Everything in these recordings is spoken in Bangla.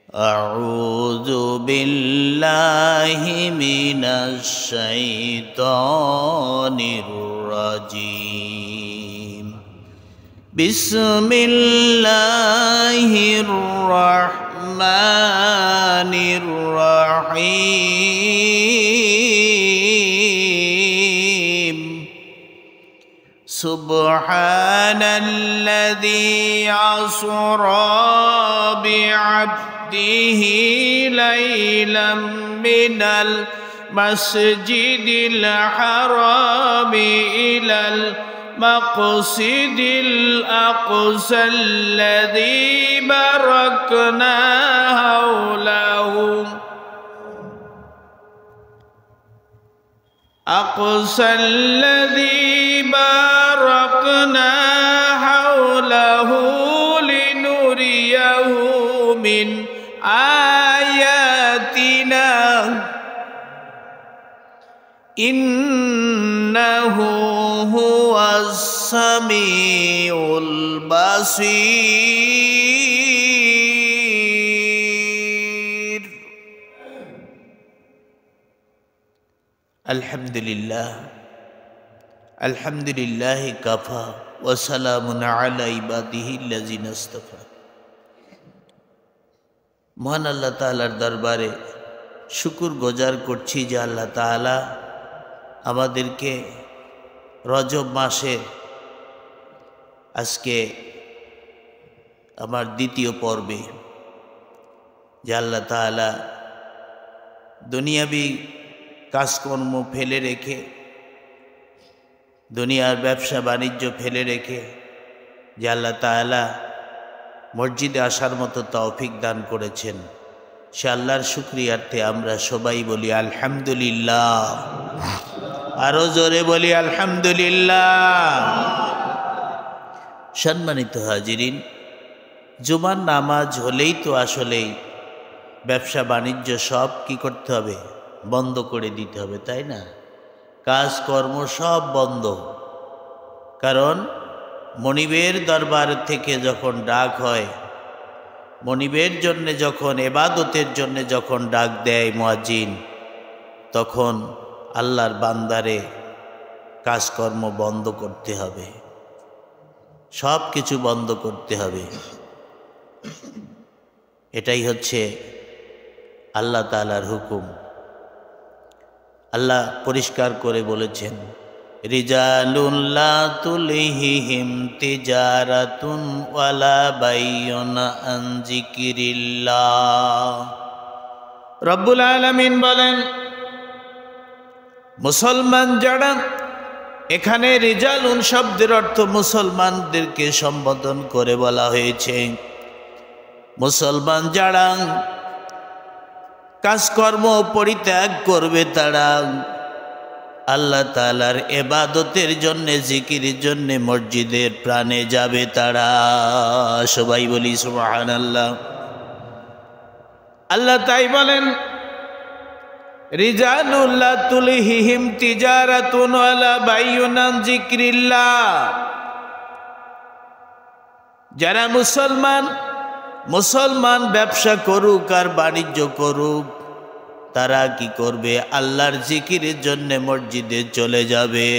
أعوذ بالله من الشيطان الرجيم بسم الله الرحمن الرحيم سبحان الذي أسرى بعبده ليلا من المسجد الحرام إلى المقصد الأقصى الذي باركنا حوله أقصى الذي باركنا حوله لنريه من آياتنا إنه هو السميع البصير. الحمد لله كفى وسلام على عباده الذين اصطفى. মহান আল্লাহ তাআলার দরবারে শুকর গুজার করছি যে আল্লাহ তাআলা আমাদেরকে রজব মাসের আজকে আমার দ্বিতীয় পর্বে যে আল্লাহ তাআলা দুনিয়াবি কাজকর্ম ফেলে রেখে দুনিয়ার ব্যবসা বাণিজ্য ফেলে রেখে যে আল্লাহ তাআলা মসজিদে আসার মতো তৌফিক দান করেছেন, সে আল্লাহর শুকরিয়ার্থে আমরা সবাই বলি আলহামদুলিল্লাহ। আরো জোরে বলি আলহামদুলিল্লাহ। সম্মানিত হাজিরিন, জুমার নামাজ হলেই তো আসলেই ব্যবসা বাণিজ্য সব কি করতে হবে? বন্ধ করে দিতে হবে, তাই না? কাজকর্ম সব বন্ধ। কারণ মনিবের দরবার থেকে যখন ডাক হয়, মনিবের জন্য যখন ইবাদতের জন্য যখন ডাক দেয় মুয়াজ্জিন, তখন আল্লাহর বান্দারে কাজকর্ম বন্ধ করতে হবে, সব কিছু বন্ধ করতে হবে। এটাই হচ্ছে আল্লাহ তাআলার হুকুম। আল্লাহ পরিষ্কার করে বলেছেন, রিজালুন লা তুলহিহিম তিজারাতুন ওয়ালা বাইউন আন যিকরিল্লাহ। রব্বুল আলামিন বলেন, মুসলমান যারা, এখানে রিজালুন শব্দের অর্থ মুসলমানদেরকে সম্বোধন করে বলা হয়েছে। মুসলমান যারা কাজকর্ম পরিত্যাগ করবে, তারা আল্লাহ তাআলার ইবাদতের জন্য, জিকিরের জন্য মসজিদের প্রাণে যাবে। তারা সবাই বলি সুবহানাল্লাহ। আল্লাহ তাই বলেন, রিজালুন লা তুলহিহিম তিজারাতুন ওয়ালা বাইউন আন যিকরিল্লাহ। যারা মুসলমান ব্যবসা করুক আর বাণিজ্য করুক, তারা কি করবে? আল্লাহর জিকিরের জন্য মসজিদে চলে যাবে।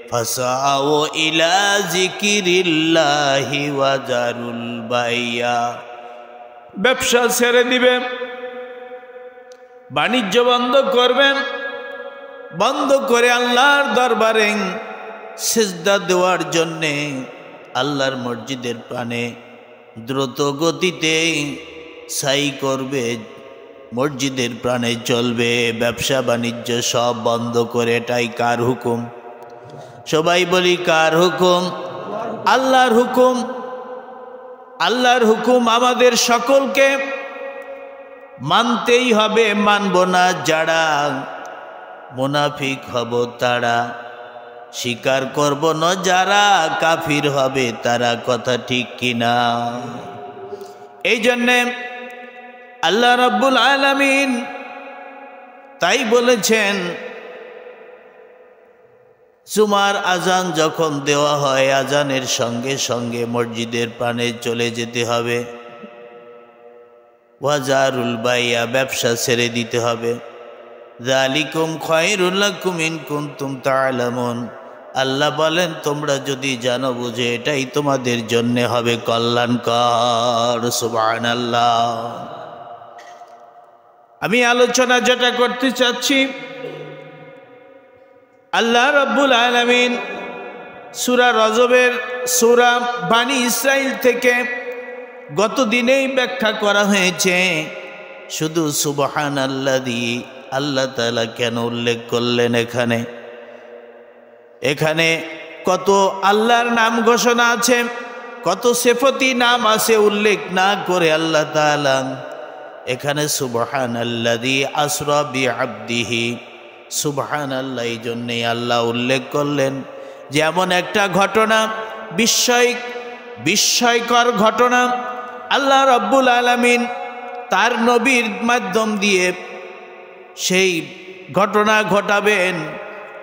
ফাসাউ ইলা যিকিরিল্লাহি ওয়া যারুল বাইয়া। ব্যবসা ছেড়ে দিবেন, বাণিজ্য বন্ধ করবেন, বন্ধ করে আল্লাহর দরবারে সিজদা দেওয়ার জন্যে আল্লাহর মসজিদের প্রাণে দ্রুত গতিতে সাই করবে, মসজিদের প্রাণে চলবে, ব্যবসা বাণিজ্য সব বন্ধ করে। এটাই কার হুকুম? সবাই বলি কার হুকুম? আল্লাহর হুকুম। আল্লাহর হুকুম আমাদের সকলকে মানতেই হবে। মানব না যারা, মুনাফিক হব তারা, স্বীকার করব না যারা, কাফির হবে তারা। কথা ঠিক কিনা? এই জন্যে আল্লাহ রাব্বুল আলামিন তাই বলেছেন, জুমার আজান যখন দেওয়া হয়, আজানের সঙ্গে সঙ্গে মসজিদের প্রাণে চলে যেতে হবে। ওয়াজারুল বাইয়া, ব্যবসা ছেড়ে দিতে হবে। যালিকুম খায়রুল লাকুম ইন কুনতুম তা'লামুন, আল্লাহ বলেন তোমরা যদি জানো বুঝে এটাই তোমাদের জন্য হবে কল্যাণকর। সুবহানাল্লাহ। আমি আলোচনা যেটা করতে চাচ্ছি, আল্লাহ রাব্বুল আলামিন সূরা রজবের সূরা বানী ইসরাইল থেকে গত দিনেই ব্যাখ্যা করা হয়েছে। শুধু সুবহানাল্লাযী আল্লাহ তাআলা কেন উল্লেখ করলেন এখানে কত আল্লাহর নাম ঘোষণা আছে, কত সিফাতি নাম আছে, উল্লেখ না করে আল্লাহ তাআলা এখানে সুবহানাল্লাযী আসরা বিআবদিহি, সুবহানাল্লাহ এই জন্যেই আল্লাহ উল্লেখ করলেন যে এমন একটা ঘটনা, বিস্ময়কর ঘটনা আল্লাহ রাব্বুল আলামিন তার নবীর মাধ্যম দিয়ে সেই ঘটনা ঘটাবেন।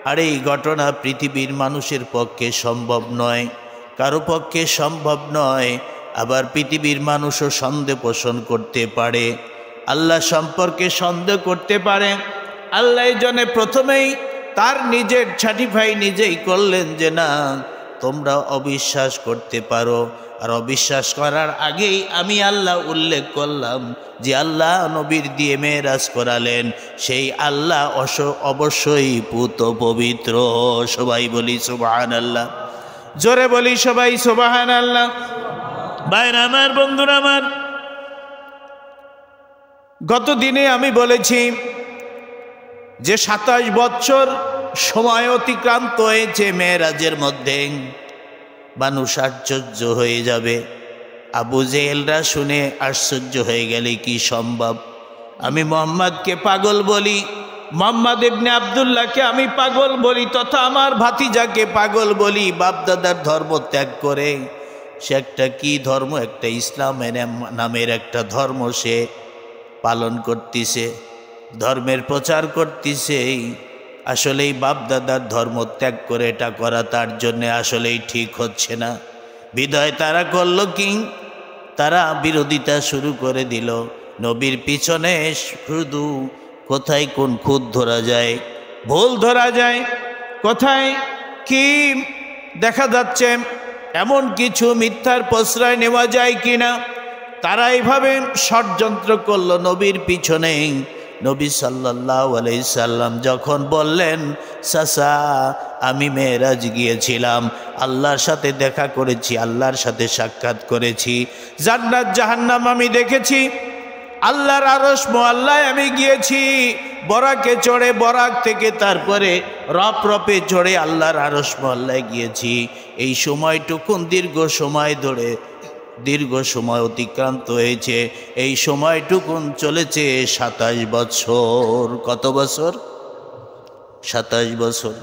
আর এই ঘটনা পৃথিবীর মানুষের পক্ষে সম্ভব নয়, কারো পক্ষে সম্ভব নয়। আবার পৃথিবীর মানুষও সন্দেহ পোষণ করতে পারে, আল্লাহ সম্পর্কে সন্দেহ করতে পারে। আল্লাহ এই জন্য প্রথমেই তার নিজের সার্টিফাই নিজেই করলেন যে না, তোমরা অবিশ্বাস করতে পারো। আর অবিশ্বাস করার আগেই আমি আল্লাহ উল্লেখ করলাম যে আল্লাহ নবীর দিয়ে মেরাজ করালেন, সেই আল্লাহ অবশ্যই পুত পবিত্র। সবাই বলি সুবহানাল্লাহ, জোরে বলি সবাই সুবহানাল্লাহ। ভাইরা আমার, বন্ধুরা আমার, গত দিনে আমি বলেছি যে 27 বছর সময় অতিক্রান্ত হয়েছে মেরাজের মধ্যে। মানুষ আশ্চর্য হয়ে যাবে, আবু জেহেলরা শুনে আশ্চর্য হয়ে গেলে কি সম্ভব? আমি মোহাম্মদকে পাগল বলি, মোহাম্মদ ইবনে আব্দুল্লাহকে আমি পাগল বলি, তথা আমার ভাতিজাকে পাগল বলি। বাপদাদার ধর্ম ত্যাগ করে সে একটা কি ধর্ম, একটা ইসলাম নামের একটা ধর্ম সে পালন করতেছে, ধর্মের প্রচার করতেছে। আসলেই বাপদাদার ধর্ম ত্যাগ করে এটা করা তার জন্য আসলেই ঠিক হচ্ছে না। বিদায় তারা করলো কি, তারা বিরোধিতা শুরু করে দিল। নবীর পিছনে শুধু কোথায় কোন খুঁত ধরা যায়, ভুল ধরা যায়, কোথায় কি দেখা যাচ্ছে, এমন কিছু মিথ্যার প্রশ্রয় নেওয়া যায় কিনা, তারা এইভাবে ষড়যন্ত্র করলো নবীর পিছনে। নবী সাল্লাল্লাহু আলাইহি সাল্লাম যখন বললেন, চাচা আমি মেরাজ গিয়েছিলাম, আল্লাহর সাথে দেখা করেছি, আল্লাহর সাথে সাক্ষাৎ করেছি, জান্নাত জাহান্নাম আমি দেখেছি, আল্লাহর আরশ মুআল্লায় আমি গিয়েছি, বরাকে চড়ে, বরাক থেকে তারপরে রপে চড়ে আল্লাহর আরশ মুআল্লায় গিয়েছি। এই সময়টুকুন দীর্ঘ সময় অতিক্রান্ত হয়েছে। এই সময়টুকুন চলেছে 27 বছর। কত বছর? 27 বছর।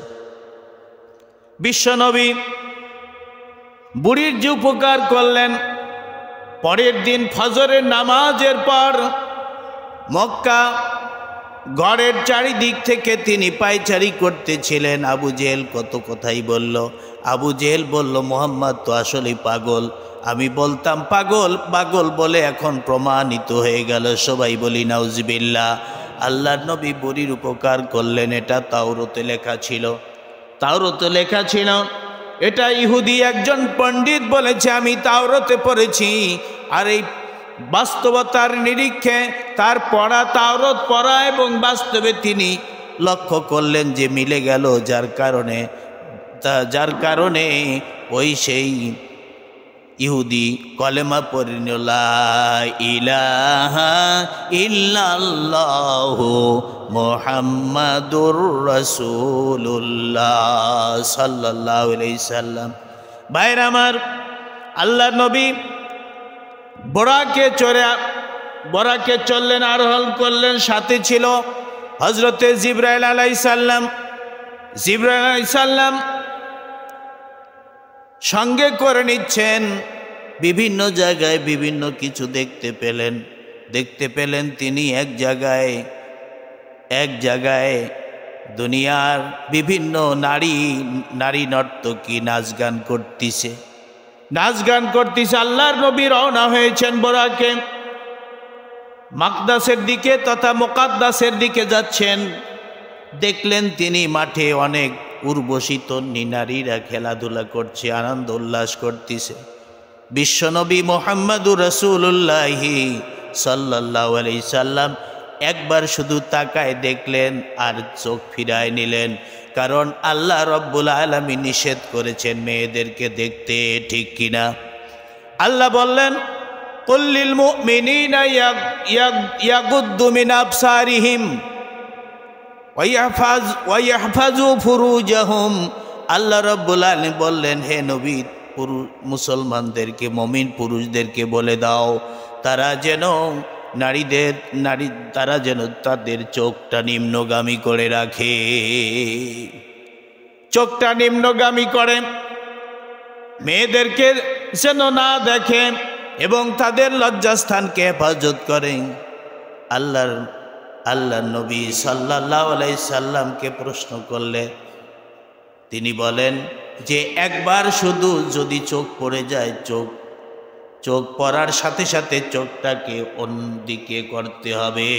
বিশ্বনবী বুড়ির যে উপকার করলেন, পরের দিন ফজরের নামাজের পর মক্কা গড়ের চারিদিক থেকে তিনি পায়চারি করতেছিলেন। আবু জেহেল কত কথাই বলল। আবু জেহেল বলল, মোহাম্মদ তো আসলেই পাগল। আমি বলতাম পাগল পাগল বলে এখন প্রমাণিত হয়ে গেল। সবাই বলি নাউজুবিল্লাহ। আল্লাহর নবী বুড়ির উপকার করলেন, এটা তাওরাতে লেখা ছিল। তাওরাতে লেখা ছিল, এটা ইহুদি একজন পণ্ডিত বলেছে, আমি তাওরাতে পড়েছি। আর এই বাস্তবতার নিরীক্ষে তার পড়া, তাওরাত পড়া এবং বাস্তবে তিনি লক্ষ্য করলেন যে মিলে গেল, যার কারণে ওই সেই ইহুদি কলেমা পড়ে নিল, লা ইলাহা ইল্লাল্লাহু মুহাম্মাদুর রাসূলুল্লাহ সাল্লাল্লাহু আলাইহি সাল্লাম। ভাইরা আমার, আল্লাহ নবী বরাকে চললেন, আরোহণ করলেন। সাথে ছিল হযরতে জিবরাইল আলাইহিস সালাম। জিবরাইল আলাইহিস সালাম সঙ্গে করে নিচ্ছেন। বিভিন্ন জায়গায় বিভিন্ন কিছু দেখতে পেলেন তিনি এক জায়গায় দুনিয়ার বিভিন্ন নারী নর্তকী নাচ গান করতেছে। আল্লাহর নবী রওনা হয়েছেন বরাকে। মাকদাসের দিকে তথা মুকাদ্দাসের দিকে যাচ্ছেন। দেখলেন তিনি মাঠে অনেক উর্বশী তন্বী নারীরা খেলাধুলা করছে, আনন্দ উল্লাস করতেছে। বিশ্বনবী মুহাম্মদুর রাসূলুল্লাহি সাল্লাল্লাহু আলাইহি সাল্লাম একবার শুধু তাকায় দেখলেন আর চোখ ফিরায় নিলেন, কারণ আল্লাহ রব্বুল আলামিন নিষেধ করেছেন মেয়েদেরকে দেখতে, ঠিক কিনা? আল্লাহ বললেন, কুল্লিল মুমিনিনা ইয়াগুদ্দু মিন আবসারিহিম ওয়া ইয়াহফাজু ফুরুজাহুম। আল্লাহ রব্বুল আলামিন বললেন, হে নবী, মুসলমানদেরকে, মুমিন পুরুষদেরকে বলে দাও তারা যেন তাদের চোখটা নিম্নগামী করে রাখে, চোখটা নিম্নগামী করে মেয়েদেরকে যেন না দেখে এবং তাদের লজ্জাস্থানকে হেফাজত করে। আল্লাহ নবী সাল্লাল্লাহু আলাইহি সাল্লামকে প্রশ্ন করলে তিনি বলেন যে একবার শুধু যদি চোখ পড়ে যায়, চোখ পড়ার সাথে সাথে চোখটাকে অন্যদিকে করতে হবে,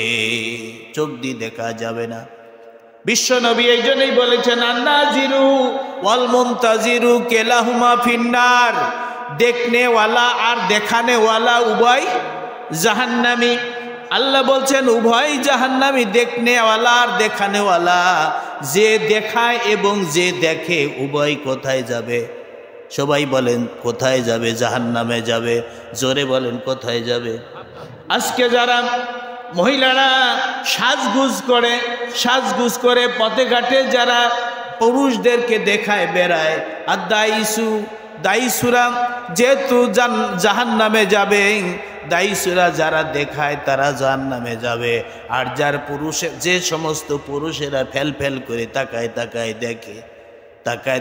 চোখ দিয়ে দেখা যাবে না। বিশ্বনবী এই জন্যই বলেছেন, আন্নাজিরু ওয়াল মুনতাজিরু কেলাহুমা ফিন্নার। দেখনেওয়ালা আর দেখানেওয়ালা উভয় জাহান্নামী। আল্লাহ বলছেন উভয় জাহান্নামী, দেখনেওয়ালা আর দেখানেওয়ালা। যে দেখায় এবং যে দেখে উভয় কোথায় যাবে? সবাই বলেন কোথায় যাবে? জাহান্নামে যাবে। জোরে বলেন কোথায় যাবে? আজকে যারা মহিলারা সাজগুজ করে পথে ঘাটে যারা পুরুষদেরকে দেখায় বেড়ায়, আর দায়ীসুরা যেহেতু জাহান্নামে যাবে, দায়ীসুরা যারা দেখায় তারা জাহান্নামে যাবে। আর যে সমস্ত পুরুষেরা ফেল করে তাকায়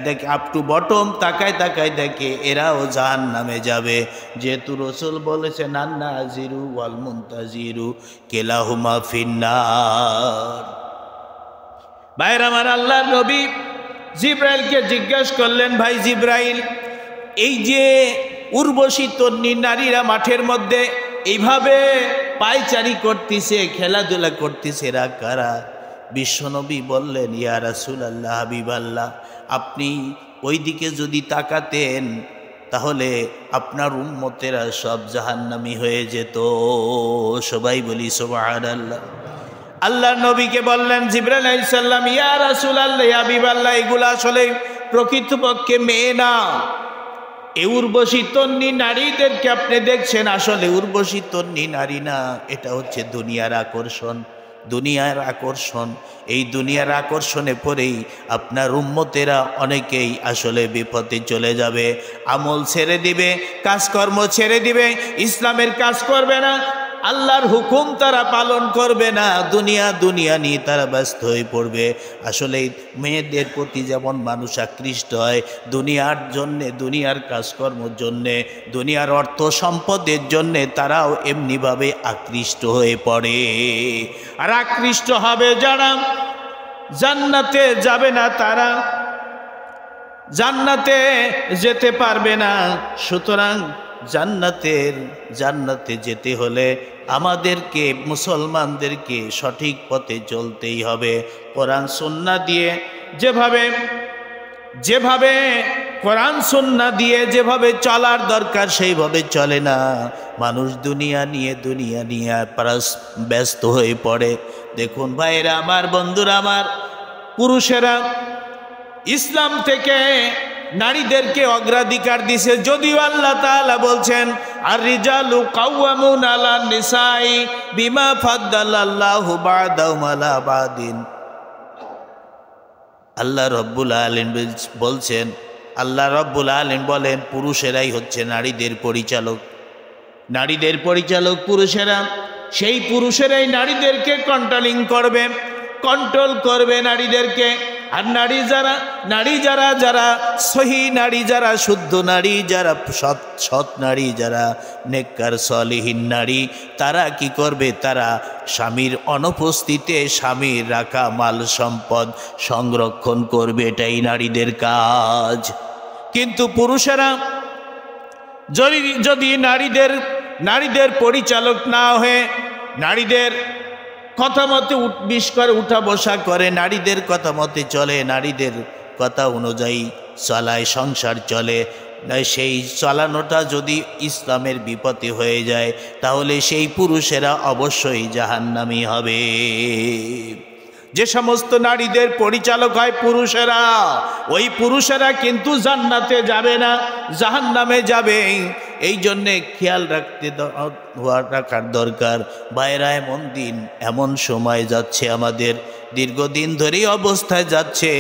দেখে আপ টু বটম তাকায় দেখে, এরাও জাহান্নামে যাবে। যেহেতু রাসূল বলেছেন, আন্নাজিরু ওয়াল মুনতাজিরু কেলাহুমা ফিন্নার। ভাইরা আমার, আল্লাহ নবী জিব্রাইলকে জিজ্ঞাসা করলেন, ভাই জিব্রাইল, এই যে উর্বশী তন্বী নারীরা মাঠের মধ্যে এইভাবে পায়চারি করতেছে, খেলাধুলা করতেছে, এরা কারা? বিশ্বনবী বললেন, ইয়া রাসূলুল্লাহ, হাবিবাল্লাহ, আপনি ওই দিকে যদি তাকাতেন তাহলে আপনার উম্মতেরা সব জাহান্নামী হয়ে যেত। সবাই বলি সুবহানাল্লাহ। আল্লাহর নবীকে বললেন জিবরাইল আলাইহিস সালাম, ইয়া রাসূলুল্লাহ, হাবিবাল্লাহ, এগুলো আসলে প্রকৃতপক্ষে মেয়ে না। এই উর্বশী তন্বী নারীদেরকে আপনি দেখছেন, আসলে উর্বশী তন্বী নারী না, এটা হচ্ছে দুনিয়ার আকর্ষণ। এই দুনিয়ার আকর্ষণে পড়েই আপনার উম্মতেরা অনেকেই আসলে বিপদে চলে যাবে, আমল ছেড়ে দিবে, কাজকর্ম ছেড়ে দিবে, ইসলামের কাজ করবে না, আল্লাহর হুকুম তারা পালন করবে না, দুনিয়া নিয়ে তারা ব্যস্ত হয়ে পড়বে। আসলে মেয়েদের প্রতি যেমন মানুষ আকৃষ্ট হয়, দুনিয়ার জন্যে, দুনিয়ার কাজকর্মের জন্যে, দুনিয়ার অর্থ সম্পদের জন্যে তারাও এমনিভাবে আকৃষ্ট হয়ে পড়ে। আর আকৃষ্ট হবে যারা, জান্নাতে যাবে না, তারা জান্নাতে যেতে পারবে না। সুতরাং জান্নাতে যেতে হলে আমাদেরকে, মুসলমানদেরকে সঠিক পথে চলতেই হবে। কোরআন সুন্নাহ দিয়ে যেভাবে কোরআন সুন্নাহ দিয়ে যেভাবে চলার দরকার সেইভাবে চলে না। মানুষ দুনিয়া নিয়ে ব্যস্ত হয়ে পড়ে। দেখুন ভাইরা আমার, বন্ধুরা আমার, পুরুষেরা ইসলাম থেকে নারীদেরকে অগ্রাধিকার দিছে, যদিও আল্লাহ তাআলা বলছেন, আর রিজালু কাওয়ামুনা আলান নিসাই বিমা ফাদ্দালাল্লাহু বা'দাহুম আলা বা'দিন। আল্লাহ রব্বুল আলামিন বলছেন, আল্লাহ রব্বুল আলামিন বলেন, পুরুষেরাই হচ্ছে নারীদের পরিচালক পুরুষেরা। সেই পুরুষেরাই নারীদেরকে কন্ট্রোল করবে নারীদেরকে। আর নারী যারা সহি নারী, যারা শুদ্ধ নারী, যারা সৎ নারী, যারা নেককার সলিহীন নারী, তারা কি করবে? তারা স্বামীর অনুপস্থিতিতে স্বামীর রাখা মাল সম্পদ সংরক্ষণ করবে। এটাই নারীদের কাজ। কিন্তু পুরুষেরা যদি নারীদের পরিচালক না হয়ে নারীদের কথা মতে উঠবিশ করে, উঠা বসা করে, নারীদের কথা মতে চলে, নারীদের কথা অনুযায়ী চলায়, সংসার চলে, সেই চালানোটা যদি ইসলামের বিপত্তি হয়ে যায় তাহলে সেই পুরুষেরা অবশ্যই জাহান্নামী হবে। যে সমস্ত নারীদের পরিচালক হয় পুরুষেরা, ওই পুরুষেরা কিন্তু জান্নাতে যাবে না, জাহান্নামে যাবে। এই জন্যে খেয়াল রাখার দরকার। ভাইরা, এমন দিন, এমন সময় যাচ্ছে, আমাদের দীর্ঘদিন ধরেই অবস্থায় যাচ্ছে,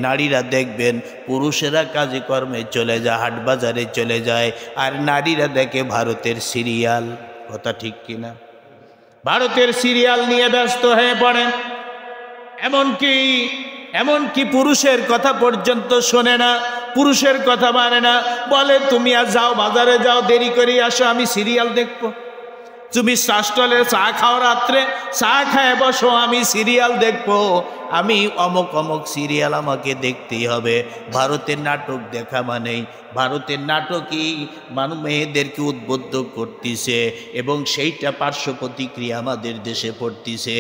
নারীরা দেখবেন পুরুষেরা কাজে কর্মে চলে যায়, হাট বাজারে চলে যায়, আর নারীরা দেখে ভারতের সিরিয়াল। কথা ঠিক কিনা? ভারতের সিরিয়াল নিয়ে ব্যস্ত হয়ে পড়ে। এমনকি পুরুষের কথা পর্যন্ত শোনে না, পুরুষের কথা মানে না, বলে তুমি আর যাও, বাজারে যাও, দেরি করে আসো, আমি সিরিয়াল দেখবো। তুমি চা স্টলে চা খাও, রাত্রে চা খায় বসো, আমি সিরিয়াল দেখবো, আমি অমুক অমুক সিরিয়াল আমাকে দেখতেই হবে। ভারতের নাটক দেখা মানেই, ভারতের নাটকই মেয়েদেরকে উদ্বুদ্ধ করতেছে এবং সেইটা পার্শ্ব প্রতিক্রিয়া আমাদের দেশে পড়তেছে।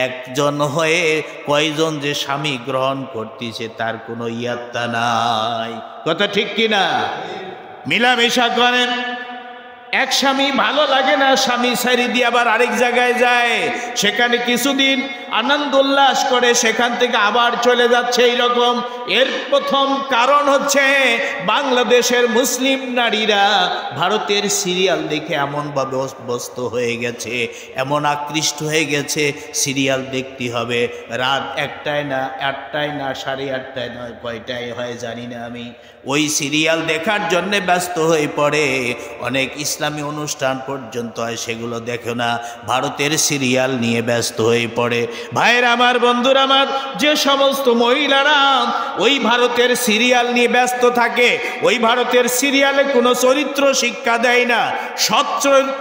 একজন হয়ে কয়জন যে স্বামী গ্রহণ করতেছে তার কোনো ইয়াত্তা নাই। কথা ঠিক কিনা? মিলামেশা করেন, এক স্বামী ভালো লাগে না, স্বামী সারি দিয়ে আবার আরেক জায়গায় যায়, সেখানে কিছুদিন আনন্দ উল্লাস করে, সেখান থেকে আবার চলে যাচ্ছে এইরকম। এর প্রথম কারণ হচ্ছে বাংলাদেশের মুসলিম নারীরা ভারতের সিরিয়াল দেখে এমনভাবে অভ্যস্ত হয়ে গেছে, এমন আকৃষ্ট হয়ে গেছে, সিরিয়াল দেখতে হবে, রাত 1টায় না, 8টায় না, 8:30টায় নয়, কয়টায় হয় জানি না আমি, ওই সিরিয়াল দেখার জন্যে ব্যস্ত হয়ে পড়ে। অনেক ইসলামী অনুষ্ঠান পর্যন্ত হয়, সেগুলো দেখে না, ভারতের সিরিয়াল নিয়ে ব্যস্ত হয়ে পড়ে। ভাইয়ের আমার, বন্ধুরা আমার, যে সমস্ত মহিলারা ওই ভারতের সিরিয়াল নিয়ে ব্যস্ত থাকে, ওই ভারতের সিরিয়ালে কোনো চরিত্র শিক্ষা দেয় না, সৎ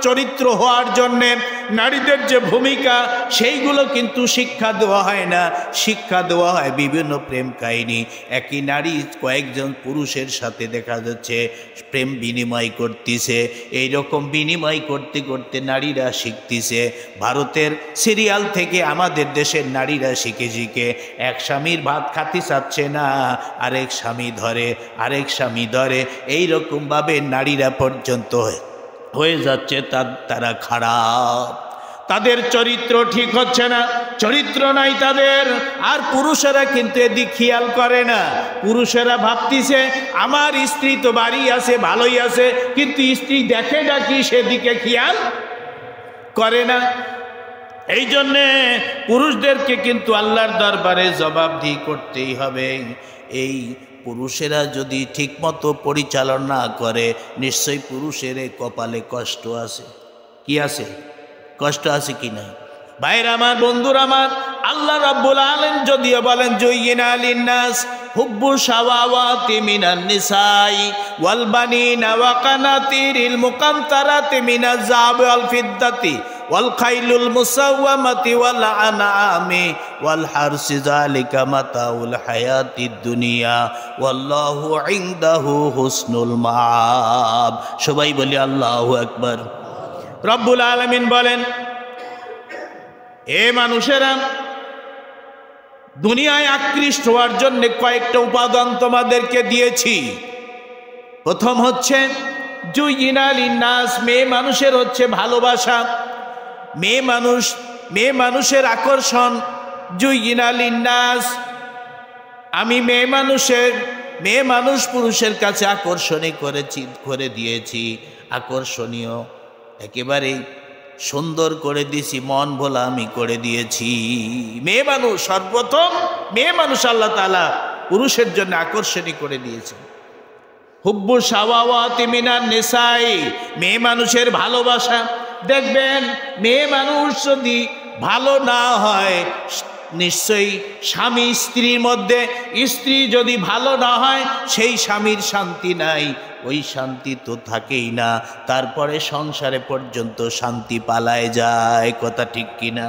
চরিত্র হওয়ার জন্যে নারীদের যে ভূমিকা সেইগুলো কিন্তু শিক্ষা দেওয়া হয় না, শিক্ষা দেওয়া হয় বিভিন্ন প্রেম কাহিনী। একই নারী কয়েকজন পুরুষের সাথে দেখা যাচ্ছে প্রেম বিনিময় করতেছে, এইরকম বিনিময় করতে করতে নারীরা শিখতেছে। ভারতের সিরিয়াল থেকে আমাদের দেশের নারীরা শিখে শিখে এক স্বামীর ভাত খাতে চাচ্ছে না, আরেক স্বামী ধরে, আরেক স্বামী ধরে, এইরকমভাবে নারীরা পর্যন্ত হয়ে যাচ্ছে তারা খারাপ, তাদের চরিত্র ঠিক হচ্ছে না, চরিত্র নাই তাদের। আর পুরুষেরা কিন্তু এদিক খেয়াল করে না, পুরুষেরা ভাবতিছে আমার স্ত্রী তো বাড়ি আছে, ভালোই আছে, কিন্তু স্ত্রী দেখে ডাকি সেদিকে খেয়াল করে না। এই জন্যে পুরুষদেরকে কিন্তু আল্লাহর দরবারে জবাবদিহি করতেই হবে। এই পুরুষেরা যদি ঠিকমতো পরিচালনা করে, নিশ্চয়ই পুরুষের কপালে কষ্ট আছে। কি আছে? কষ্ট আছে কি নাই? ভাইরা আমার, বন্ধুরা আমার, আল্লাহ রাব্বুল আলামিন যদিও বলেন জুয়িনা লিন-নাস হুব্বু শাওয়াওয়াতি মিনান নিসাই ওয়াল বানিনা ওয়া কানাতিরিল মুকান্তারাতি মিনাজ যাহাবি ওয়াল ফিদ্দাতি ওয়াল খাইলুল মুসাওয়ামাতি ওয়াল আনআমি ওয়াল হারসি যালিকা মাতাউল হায়াতিদ দুনিয়া ওয়াল্লাহু ইনদাহু হুসনুল মাআব। সবাই বলি আল্লাহু আকবার। রব্বুল আলামিন বলেন, এ মানুষেরা, দুনিয়ায় আকৃষ্ট হওয়ার জন্য কয়েকটা উপাদান তোমাদেরকে দিয়েছি। প্রথম হচ্ছে জুয়িনা লিন-নাস, মেয়ে মানুষের হচ্ছে ভালোবাসা, মেয়ে মানুষের আকর্ষণ। জুয়িনা লিন-নাস, আমি মেয়ে মানুষ পুরুষের কাছে আকর্ষণীয় করে দিয়েছি, আকর্ষণীয়, একেবারেই সুন্দর করে দিয়েছি, মন ভোলা আমি করে দিয়েছি। মেয়ে মানুষ, সর্বপ্রথম মেয়ে মানুষ আল্লাহ তাআলা পুরুষের জন্য আকর্ষণীয় করে দিয়েছেন। হুব্বু শাওয়াওয়াতি মিনান নিসাই, মেয়ে মানুষের ভালোবাসা। দেখবেন মেয়ে মানুষ যদি ভালো না হয়, নিশ্চয়ই স্বামী স্ত্রীর মধ্যে, স্ত্রী যদি ভালো না হয় সেই স্বামীর শান্তি নাই, ওই শান্তি তো থাকেই না, তারপরে সংসারে পর্যন্ত শান্তি পালায় যায়। কথা ঠিক কিনা?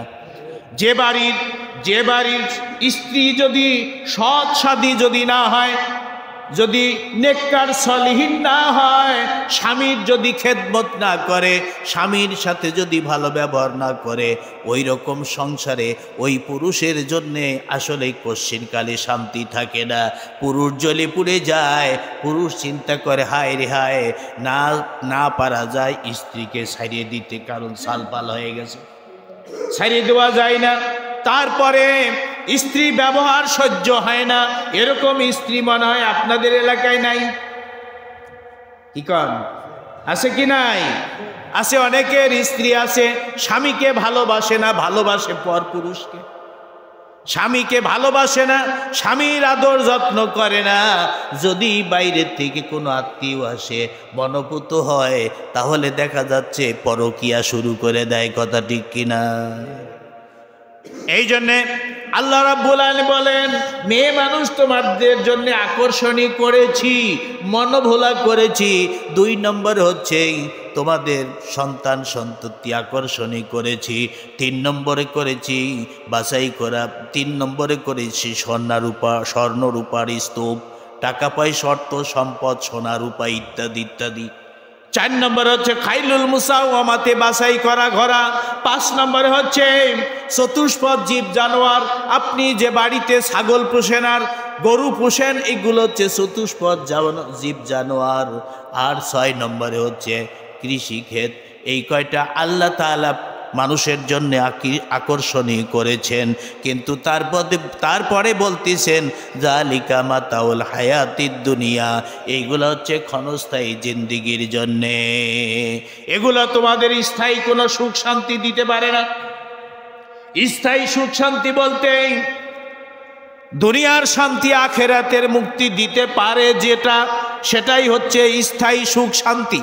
যে বাড়ির স্ত্রী যদি সৎ সাদী যদি না হয়, যদি নেককার সলিহিন না হয়, স্বামীর যদি খেদমত না করে, স্বামীর সাথে যদি ভালো ব্যবহার না করে, ওই রকম সংসারে ওই পুরুষের জন্যে আসলে কশ্চিনকালে শান্তি থাকে না। পুরুষ জ্বলে পুড়ে যায়। পুরুষ চিন্তা করে হায় রে হায়, না পারা যায় স্ত্রীকে ছাড়িয়ে দিতে, কারণ সালপাল হয়ে গেছে, ছাড়িয়ে দেওয়া যায় না। তারপরে স্ত্রী ব্যবহার সহ্য হয় না, এরকম স্ত্রী মনে হয় আপনাদের এলাকায় নাই? কি কন, আছে কি নাই? আছে, অনেকের স্ত্রী আছে স্বামীকে ভালোবাসে না, ভালোবাসে পর পুরুষকে। স্বামীকে ভালোবাসে না, স্বামীর আদর যত্ন করে না। যদি বাইরের থেকে কোনো আত্মীয় আসে, বনপুত হয়, তাহলে দেখা যাচ্ছে পরকিয়া শুরু করে দেয়। কথা ঠিক কিনা? এই জন্যে আল্লাহ রাব্বুল আলামিন বলেন, মেয়ে মানুষ তোমাদের জন্য আকর্ষণীয় করেছি, মনোভোলা করেছি। 2 নম্বর হচ্ছে তোমাদের সন্তান সন্ততি আকর্ষণীয় করেছি। 3 নম্বরে করেছি বাছাই করা। 3 নম্বরে করেছি স্বর্ণ রূপার স্তূপ, টাকা পয়সা, অর্থ সম্পদ, সোনা রূপা ইত্যাদি ইত্যাদি। 4 নম্বর হচ্ছে খাইলুল মুসাওয়ামাতে, বাছাই করা ঘোড়া। 5 নম্বরে হচ্ছে চতুষ্পদ জীব জানোয়ার। আপনি যে বাড়িতে ছাগল পোষেন আর গরু পোষেন, এগুলো হচ্ছে চতুষ্পদ জীব জানোয়ার। আর 6 নম্বরে হচ্ছে কৃষি ক্ষেত। এই কয়টা আল্লাহ তাআলা মানুষের জন্য আকর্ষণীয় করেছেন। কিন্তু তারপরে বলতেছেন যালিকা মাতাউল হায়াতিদ দুনিয়া, এইগুলো হচ্ছে ক্ষণস্থায়ী জিন্দিগির জন্যে। এগুলো তোমাদের স্থায়ী কোনো সুখ শান্তি দিতে পারে না। স্থায়ী সুখ শান্তি বলতে দুনিয়ার শান্তি, আখেরাতের মুক্তি দিতে পারে যেটা, সেটাই হচ্ছে স্থায়ী সুখ শান্তি।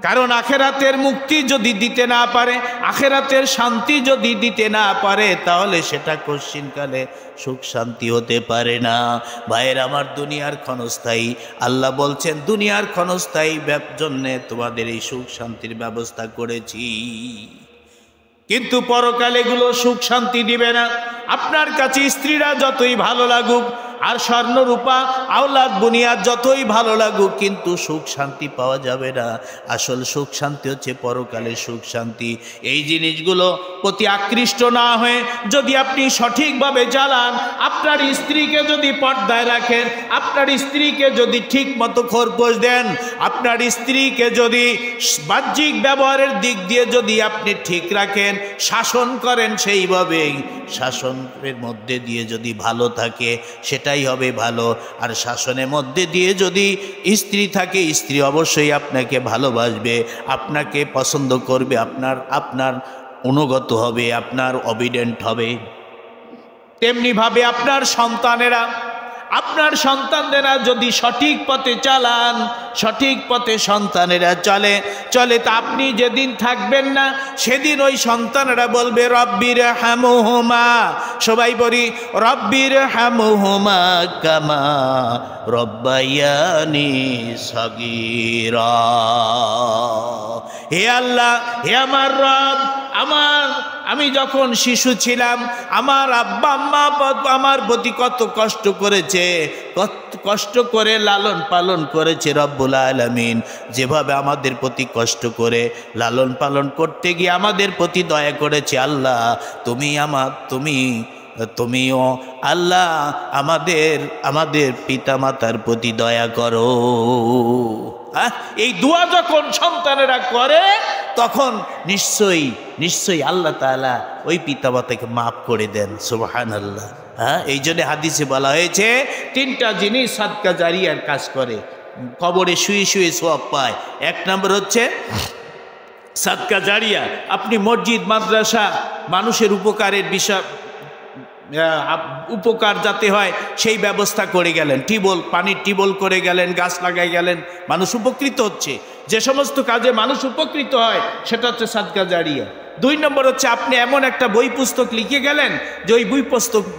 কারণ আখেরাতের মুক্তি যদি দিতে না পারে, আখেরাতের শান্তি যদি দিতে না পারে, তাহলে সেটা কশ্চিনকালে সুখ শান্তি হতে পারে না। ভাইয়ের আমার, দুনিয়ার ক্ষণস্থায়ী। আল্লাহ বলছেন দুনিয়ার ক্ষণস্থায়ী জন্যে তোমাদের এই সুখ শান্তির ব্যবস্থা করেছি, কিন্তু পরকালে এগুলো সুখ শান্তি দিবে না। আপনার কাছে স্ত্রীরা যতই ভালো লাগুক, আর স্বর্ণ রূপা আওলাদ বুনিয়াদ যতই ভালো লাগুক, কিন্তু সুখ শান্তি পাওয়া যাবে না। আসল সুখ শান্তি হচ্ছে পরকালের সুখ শান্তি। এই জিনিসগুলো প্রতি আকৃষ্ট না হয়ে যদি আপনি সঠিকভাবে চালান, আপনার স্ত্রীকে যদি পর্দায় রাখেন, আপনার স্ত্রীকে যদি ঠিক মতো খোরপোশ দেন, আপনার স্ত্রীকে যদি বাহ্যিক ব্যবহারের দিক দিয়ে যদি আপনি ঠিক রাখেন, শাসন করেন, সেইভাবেই শাসনের মধ্যে দিয়ে যদি ভালো থাকে, সেটাই হবে ভালো। আর শাসনের মধ্যে দিয়ে যদি স্ত্রী থাকে, স্ত্রী অবশ্যই আপনাকে ভালোবাসবে, আপনাকে পছন্দ করবে, আপনার অনুগত হবে, আপনার অবিডেন্ট হবে। তেমনিভাবে আপনার সন্তানেরা যদি সঠিক পথে চালান, সঠিক পথে সন্তানেরা চলে, তা আপনি যেদিন থাকবেন না, সেদিন ওই সন্তানেরা বলবে রব্বির হামহুমা। সবাই বলি রব্বির হামহুমা কামা রব্বায়ানি সগীরা। হে আল্লাহ, হে আমার রব, আমি যখন শিশু ছিলাম, আমার আব্বা আম্মা আমার প্রতি কত কষ্ট করেছে, কত কষ্ট করে লালন পালন করেছে রব্বুল আলামিন। যেভাবে আমাদের প্রতি কষ্ট করে লালন পালন করতে গিয়ে আমাদের প্রতি দয়া করেছে, আল্লাহ তুমিও আল্লাহ আমাদের পিতা মাতার প্রতি দয়া করো। এই দোয়া যখন সন্তানেরা করে, তখন নিশ্চয়ই আল্লাহ তাআলা ওই পিতা মাতাকে মাফ করে দেন। সুবহানাল্লাহ। এই জন্য হাদিসে বলা হয়েছে 3টা জিনিস সাদকা জারিয়ার কাজ করে, কবরে শুয়ে শুয়ে সওয়াব পায়। 1 নম্বর হচ্ছে সাদকা জারিয়া। আপনি মসজিদ, মাদ্রাসা, মানুষের উপকারের বিষয়, উপকার যাতে হয় সেই ব্যবস্থা করে গেলেন, পানির টিউবওয়েল করে গেলেন, গাছ লাগাই গেলেন, মানুষ উপকৃত হচ্ছে। যে সমস্ত কাজে মানুষ উপকৃত হয়, সেটা হচ্ছে সাদকা জারিয়া। 2 নম্বর হচ্ছে আপনি এমন একটা বই পুস্তক লিখে গেলেন যে ওই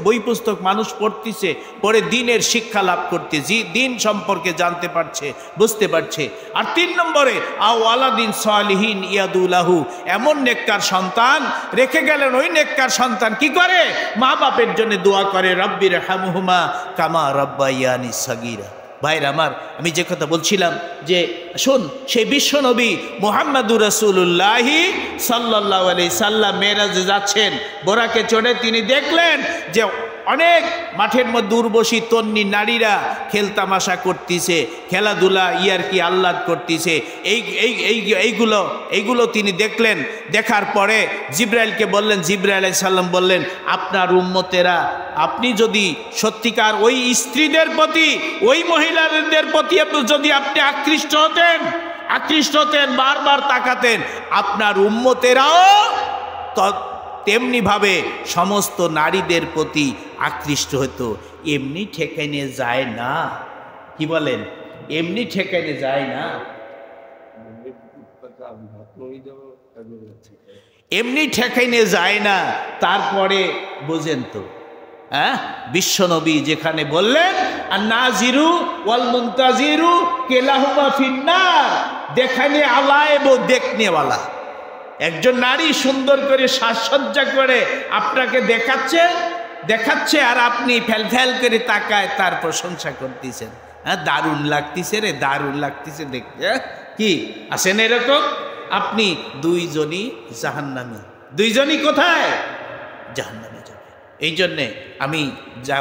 বই পুস্তক মানুষ পড়তেছে, পড়ে দিনের শিক্ষা লাভ করতে, দিন সম্পর্কে জানতে পারছে, বুঝতে পারছে। আর 3 নম্বরে আওয়ালাদিন সালিহিন ইয়াদুলাহু, এমন নেককার সন্তান রেখে গেলেন। ওই নেককার সন্তান কি করে? মা বাপের জন্য দোয়া করে, রব্বির হামহুমা কামা রব্বায়ানি সগীরা। ভাইরা আমার, আমি যে কথা বলছিলাম যে শোন, সেই বিশ্বনবী মুহাম্মাদুর রাসূলুল্লাহি সাল্লাল্লাহু আলাইহি সাল্লাম মেরাজে যাচ্ছেন, বোরাকে চড়ে তিনি দেখলেন যে অনেক মাঠের মধ্যে উর্বশী তন্নি নারীরা খেলতামাশা করতেছে, খেলাধুলা ইয়ারকি আহ্লাদ করতেছে। এইগুলো তিনি দেখলেন। দেখার পরে জিবরাইলকে বললেন, জিবরাইল আলাইহিস সালাম বললেন, আপনার উম্মতেরা, আপনি যদি সত্যিকার ওই স্ত্রীদের প্রতি, ওই মহিলাদের প্রতি যদি আপনি আকৃষ্ট হতেন, বারবার তাকাতেন, আপনার উম্মতেরাও তেমনিভাবে সমস্ত নারীদের প্রতি আকৃষ্ট হতো। এমনি ঠেকাইনে যায় না, কি বলেন, এমনি ঠেকাইনে যায় না, এমনি ঠেকাইনে যায় না। তারপরে বোঝেন তো, হ্যাঁ, বিশ্বনবী যেখানে বললেন আন-নাজিরু ওয়াল মুনতাজিরু কিলাহুমা ফিন্নার, দেখানে আলায়েব ও দেখনেওয়ালা। একজন নারী সুন্দর করে সাজসজ্জা করে আপনাকে দেখাচ্ছে আর আপনি ফ্যাল করে তাকায় তার প্রশংসা করতেছেন। হ্যাঁ, দারুণ লাগতেছে রে, দারুণ লাগতেছে দেখতে। কি আসেন এরকম? আপনি দুইজনই জাহান্নামী। দুইজনই কোথায়? জাহান্নামে যাবে। এই জন্যে আমি যা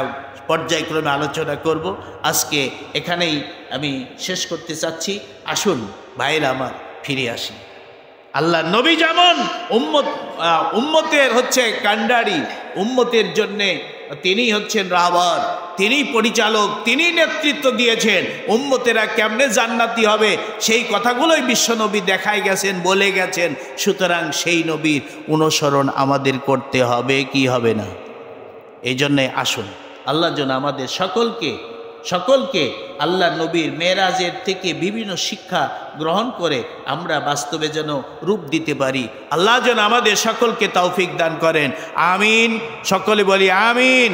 পর্যায়ক্রমে আলোচনা করব, আজকে এখানেই আমি শেষ করতে চাচ্ছি। আসুন ভাইরা আমার, ফিরে আসি। আল্লাহ নবী যেমন উম্মতের হচ্ছে কান্ডারি, উম্মতের জন্যে তিনি হচ্ছেন রাহবার, তিনি পরিচালক, তিনি নেতৃত্ব দিয়েছেন। উম্মতেরা কেমনে জান্নাতি হবে সেই কথাগুলোই বিশ্বনবী দেখাই গেছেন, বলে গেছেন। সুতরাং সেই নবীর অনুসরণ আমাদের করতে হবে, কি হবে না? এই জন্যে আসুন, আল্লাহ যেন আমাদের সকলকে আল্লাহ নবীর মেরাজের থেকে বিভিন্ন শিক্ষা গ্রহণ করে আমরা বাস্তবে যেন রূপ দিতে পারি। আল্লাহ যেন আমাদের সকলকে তৌফিক দান করেন। আমিন। সকলে বলি আমিন।